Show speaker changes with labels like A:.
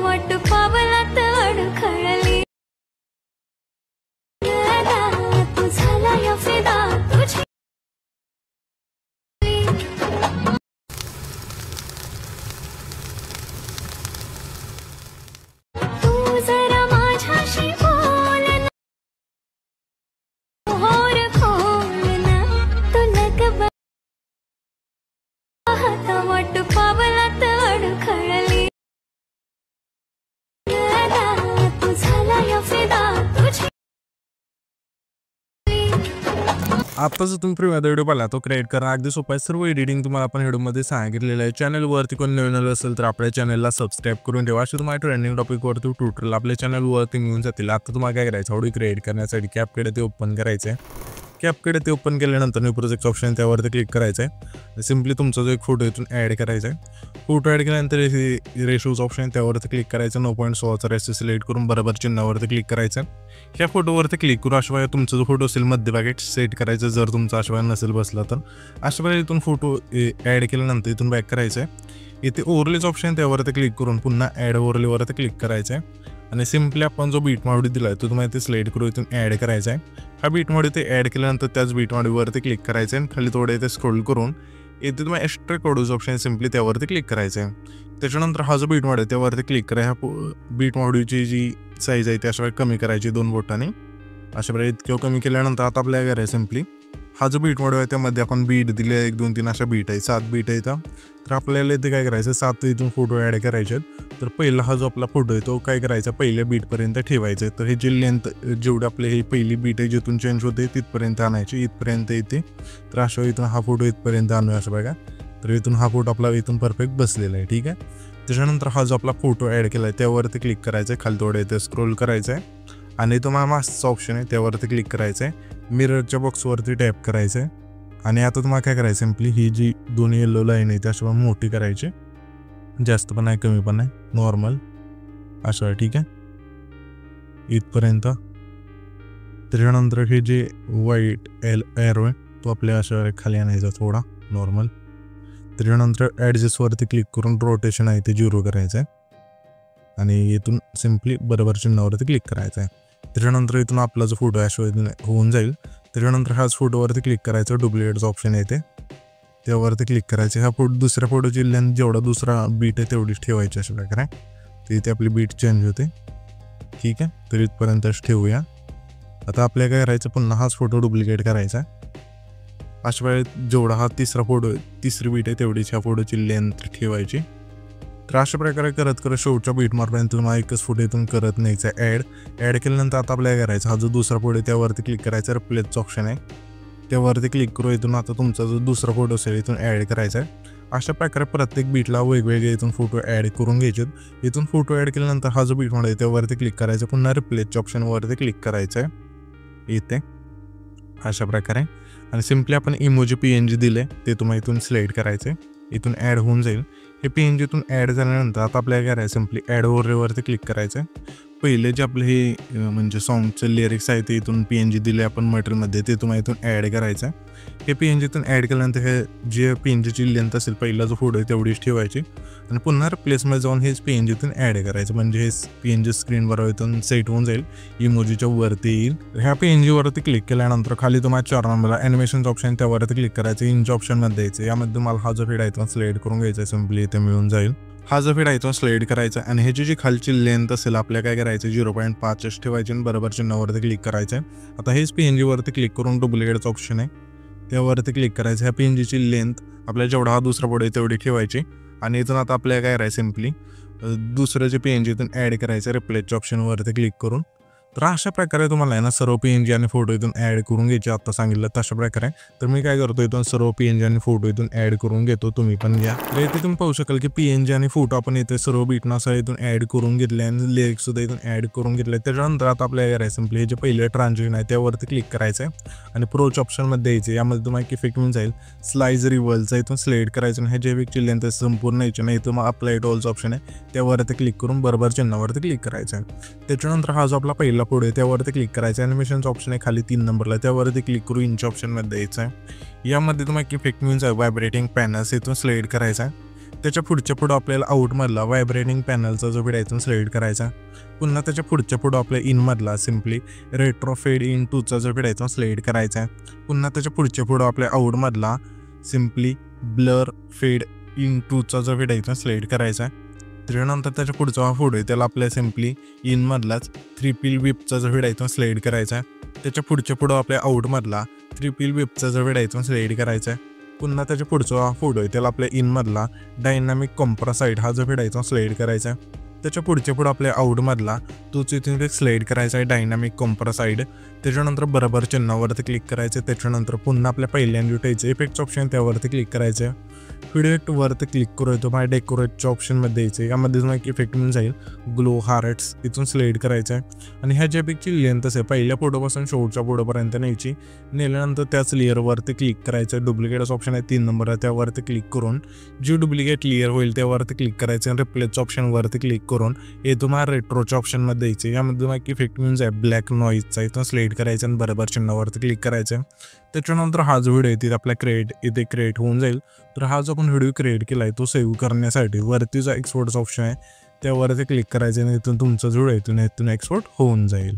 A: वाट पावलात अडखळली तू झाला या फिदा तुझी तू जरा माझ्याशी बोल ना होर खोल ना तू लग वाट पावलात अडखळली तू झाला या फिदा तुझी
B: आता जो तुम्ही प्रीमियम व्हिडिओ पाहिला तो क्रिएट करा अगदी सोपा आहे। सर्व एडिटिंग तुम्हाला आपण व्हिडिओमध्ये सांगितलेलं आहे। चॅनलवरती कोण नवीन असेल तर आपल्या चॅनलला सबस्क्राईब करून ठेवा। अशी तुम्हाला ट्रेंडिंग टॉपिकवरती ट्युटोरियल आपल्या चॅनलवरती मिळून जातील। आता तुम्हाला काय करायचं व्हिडिओ क्रिएट करण्यासाठी कॅपकट ते ओपन करायचं आहे। कॅपकट ते ओपन केल्यानंतर न्यू प्रोजेक्ट ऑप्शन त्यावरती क्लिक करायचं आहे। सिंपली तुमचा जो एक फोटो इथून ॲड करायचा आहे। फोटो ॲड केल्यानंतर रेशोज ऑप्शन त्यावरती क्लिक करायचं 9.16चा रेशो सिलेक्ट करून बरोबर चिन्हावरती क्लिक करायचं। ह्या फोटोवरती क्लिक करून अशा तुमचा जो फोटो असेल मध्यभागी सेट करायचं। जर तुमचा अशा नसेल बसला तर अशा वेळी इथून फोटो ॲड केल्यानंतर इथून बॅक करायचं आहे। इथे ओव्हरलेज ऑप्शन त्यावरती क्लिक करून पुन्हा ॲड ओव्हरलेवरती क्लिक करायचं आहे आणि सिंपली आपण जो बीट मॉडी दिला आहे तो तुम्हाला इथे सिलेक्ट करून इथून ॲड करायचा आहे। हा बीट मॉडी ते ॲड केल्यानंतर त्याच बीट मॉडीवरती क्लिक करायचं आहे। खाली थोडे इथे स्क्रोल करून इथे तुम्हाला एक्स्ट्रा कोडोज ऑप्शन सिंपली त्यावरती क्लिक करायचं आहे। त्याच्यानंतर हा जो बीट मॉडी आहे त्यावरती क्लिक करा। ह्या बीट मॉडीची जी साईज आहे ती अशा कमी करायची 2 बोटांनी अशा प्रकारे इतक्या कमी केल्यानंतर आता आपल्याला करायचं सिंपली हा जो बीट मॉडी आहे त्यामध्ये आपण बीट दिले 1 2 3 अशा बीट आहे 7 बीट आहे तर आपल्याला इथे काय करायचं 7 इथून फोटो ॲड करायचे। तर पहिला हा जो आपला फोटो आहे तो काय करायचा पहिल्या बीटपर्यंत ठेवायचा। तर हे जी लेंथ जेवढी आपली ही पहिली बीट आहे जिथून चेंज होते तिथपर्यंत आणायची इथपर्यंत येते। तर अशा इथून हा फोटो इथपर्यंत आणूया असं बघा। तर इथून हा फोटो आपला इथून परफेक्ट बसलेला आहे ठीक आहे। त्याच्यानंतर हा जो आपला फोटो ॲड केला आहे त्यावरती क्लिक करायचं आहे। खाली थोडं इथे स्क्रोल करायचं आहे आणि तुम्हाला मास्कचा ऑप्शन आहे त्यावरती क्लिक करायचं आहे। मिररच्या बॉक्सवरती टॅप करायचं आहे आणि आता तुम्हाला काय करायचं सिंपली ही जी दोन्ही येलो लाईन आहे त्याशिवाय मोठी करायची जास्त पण आहे कमी पण आहे नॉर्मल अशा ठीक आहे इथपर्यंत। त्याच्यानंतर हे जे व्हाईट एरो आहे तो आपल्या अशा खाली आणायचा थोडा नॉर्मल। त्याच्यानंतर ॲडजस्टवरती क्लिक करून रोटेशन आहे ते 0 करायचं आहे आणि इथून सिंपली बरोबर चिन्हावरती क्लिक करायचं आहे। त्याच्यानंतर इथून आपला जो फोटो अशा होऊन जाईल। त्याच्यानंतर हाच फोटोवरती क्लिक करायचं डुप्लिकेटचं ऑप्शन येते त्यावरती क्लिक करायचं। ह्या दुसऱ्या फोटोची लेंथ जेवढा दुसरा बीट आहे तेवढीच ठेवायची अशा प्रकारे तर इथे आपली बीट चेंज होते ठीक आहे। तर इथपर्यंतच ठेवूया। आता आपल्याला काय करायचं पुन्हा हाच फोटो डुप्लिकेट करायचा अशा वेळेत जेवढा हा तिसरी बीट आहे तेवढीच ह्या फोटोची लेंथ ठेवायची। तर अशा प्रकारे करत करत शेवटच्या बीट मार्कपर्यंत तुम्हाला एकच फोटो इथून करत न्यायचा ॲड केल्यानंतर आता आपल्याला करायचं हा जो दुसरा फोटो आहे त्यावरती क्लिक करायचा रिप्लेसचं ऑप्शन आहे त्यावरती क्लिक करू इथून आता तुमचा जो दुसरा फोटो असेल इथून ॲड करायचा आहे। अशा प्रकारे प्रत्येक बीटला वेगवेगळे इथून फोटो ॲड करून घ्यायचे। इथून फोटो ॲड केल्यानंतर हा जो बीट मॉडी आहे त्यावरती क्लिक करायचं पुन्हा रिप्लेसच्या ऑप्शनवरती क्लिक करायचं आहे इथे अशा प्रकारे आणि सिंपली आपण इमोजी PNG दिले ते तुम्हाला इथून सिलेक्ट करायचे इथून ॲड होऊन जाईल। हे PNG इथून ॲड झाल्यानंतर आता आपल्याला करायचं सिंपली ॲड ओव्हरलेवरती क्लिक करायचं आहे। पहिले जे आपले हे म्हणजे सॉन्गचे लिरिक्स आहे ते इथून PNG दिले आपण मटेरियलमध्ये ते तुम्हाला इथून ॲड करायचं आहे। हे PNG इथून ॲड केल्यानंतर हे जे PNGची लेंथ असेल पहिला जो फोटो आहे तेवढीच ठेवायची आणि पुन्हा रिप्लेसमध्ये जाऊन हेच PNG इथून ॲड करायचं म्हणजे हे PNG स्क्रीनवर इथून सेट होऊन जाईल इमोजीच्या वरती येईल। ह्या PNGवरती क्लिक केल्यानंतर खाली तुम्हाला 4 नंबरला ॲनिमेशनचं ऑप्शन त्यावरती क्लिक करायचं इंच ऑप्शनमध्ये द्यायचं। यामध्ये तुम्हाला हा जो फीड आहे तो सिलेक्ट करून घ्यायचा आहे सिंपली इथे मिळून जाईल। हा जो फीड आहे तो सिलेक्ट करायचा आणि ह्याची जी खालची लेंथ असेल आपल्याला काय करायचं 0.5 ठेवायची आणि बरोबर चिन्हावरती क्लिक करायचं आहे। आता हेच PNGवरती क्लिक करून डुप्लिकेटचं ऑप्शन आहे त्यावरती क्लिक करायचं। ह्या PNGची लेंथ आपल्याला जेवढा हा दुसरा फोटो आहे तेवढी ठेवायची आणि इथून आता आपल्याला काय करायचं सिंपली दुसरं जे PNG इथून ॲड करायचं रिप्लेसच्या ऑप्शनवरती क्लिक करून। तर अशा प्रकारे तुम्हाला आहे ना सर्व PNG आणि फोटो इथून ॲड करून घ्यायचे आता सांगितलं तशा प्रकारे। तर मी काय करतो इथून सर्व PNG आणि फोटो इथून ॲड करून घेतो तुम्ही पण घ्या। तर इथे तुम्ही पाहू शकाल की PNG आणि फोटो आपण इथे सर्व बीटनासह इथून ॲड करून घेतले आणि लिरिक्स सुद्धा इथून ॲड करून घेतले। त्याच्यानंतर आता आपल्याला करायचं सिंपली हे जे पहिले ट्रान्झॅक्शन आहे त्यावरती क्लिक करायचं आहे आणि प्रोच ऑप्शनमध्ये द्यायचं यामध्ये तुम्हाला इफेक्ट मिळून जाईल स्लाइज रिव्हलचा इथून सिलेक्ट करायचं आणि हे जे इफेक्टची लेंथ संपूर्ण यायची नाही इथून मग अप्लाय टॉलचं ऑप्शन आहे त्यावरती क्लिक करून बरोबर चिन्हावरती क्लिक करायचं आहे। त्याच्यानंतर हा जो आपला पहिला फोटो आहे त्यावरती क्लिक करायचं ॲनिमेशनचं ऑप्शन आहे खाली 3 नंबरला त्यावरती क्लिक करू इंच ऑप्शनमध्ये द्यायचं आहे। यामध्ये तुम्हाला इफेक्ट मिळून जाईल व्हायब्रेटिंग पॅनल्स इथून सिलेक्ट करायचा आहे त्याच्या पुढं आपल्याला आउटमधला व्हायब्रेटिंग पॅनलचा जो व्हिडिओ इथून सिलेक्ट करायचा. पुन्हा त्याच्या पुढं आपल्या इनमधला सिम्पली रेट्रो फेड इन 2चा जो व्हिडिओ इथून सिलेक्ट करायचा आहे. पुन्हा त्याच्या पुढं आपल्या आउटमधला सिम्पली ब्लर फेड इन 2चा जो व्हिडिओ इथून सिलेक्ट करायचा आहे. त्याच्यानंतर त्याच्या पुढचा हा फोटो आहे त्याला आपल्या सिम्पली इनमधलाच 3 पिल विपचा जो व्हिडिओ इथून सिलेक्ट करायचा आहे. त्याच्या पुढं आपल्या आउटमधला 3 पिल विपचा जो व्हिडिओ इथून सिलेक्ट करायचा आहे. पुन्हा त्याच्या पुढचा हा फोटो आहे त्याला आपल्या इनमधला डायनामिक कॉम्प्रेसाइड हा जो व्हिडिओ इथून सिलेक्ट करायचा आहे. त्याच्या पुढं आपल्या आउटमधला तोच इथून सिलेक्ट करायचा आहे डायनामिक कॉम्प्रेसाइड. त्याच्यानंतर बरोबर चिन्हावरती क्लिक करायचं. त्याच्यानंतर पुन्हा आपल्या पहिल्यांदा युटायचं इफेक्ट्स ऑप्शन त्यावरती क्लिक करायचं. व्हिडिओवरती क्लिक करू येतो माझ्या डेकोरेटच्या ऑप्शनमध्ये यायचं. यामध्ये तुम्हाला एक इफेक्ट मिळून जाईल ग्लो हार्ट्स इथून सिलेक्ट करायचं आहे. आणि ह्या जॅपिकची लेंथ असेल पहिल्या फोटोपासून शेवटच्या फोटोपर्यंत न्यायची. नेल्यानंतर त्याच लेअरवरती क्लिक करायचं. डुप्लिकेटच ऑप्शन आहे 3 नंबर आहे त्यावरती क्लिक करून जी डुप्लिकेट लेअर होईल त्यावरती क्लिक करायचं. आणि रिप्लेसच्या ऑप्शनवरती क्लिक करून हे तुम्हाला रेट्रोच्या ऑप्शनमध्ये द्यायचे. यामध्ये तुम्हाला एक इफेक्ट मिळून जाईल ब्लॅक नॉईजचा इथून सिलेक्ट करायचं आणि बरोबर चिन्हावरती क्लिक करायचं. त्याच्यानंतर हा जो व्हिडिओ आहे आपल्या इथे क्रिएट होऊन जाईल. तर हा जो आपण व्हिडिओ क्रिएट केला आहे तो सेव्ह करण्यासाठी वरती जो एक्सपोर्टचा ऑप्शन आहे त्यावरती क्लिक करायचं आणि इथून तुमचा जो व्हिडिओ इथून एक्सपोर्ट होऊन जाईल.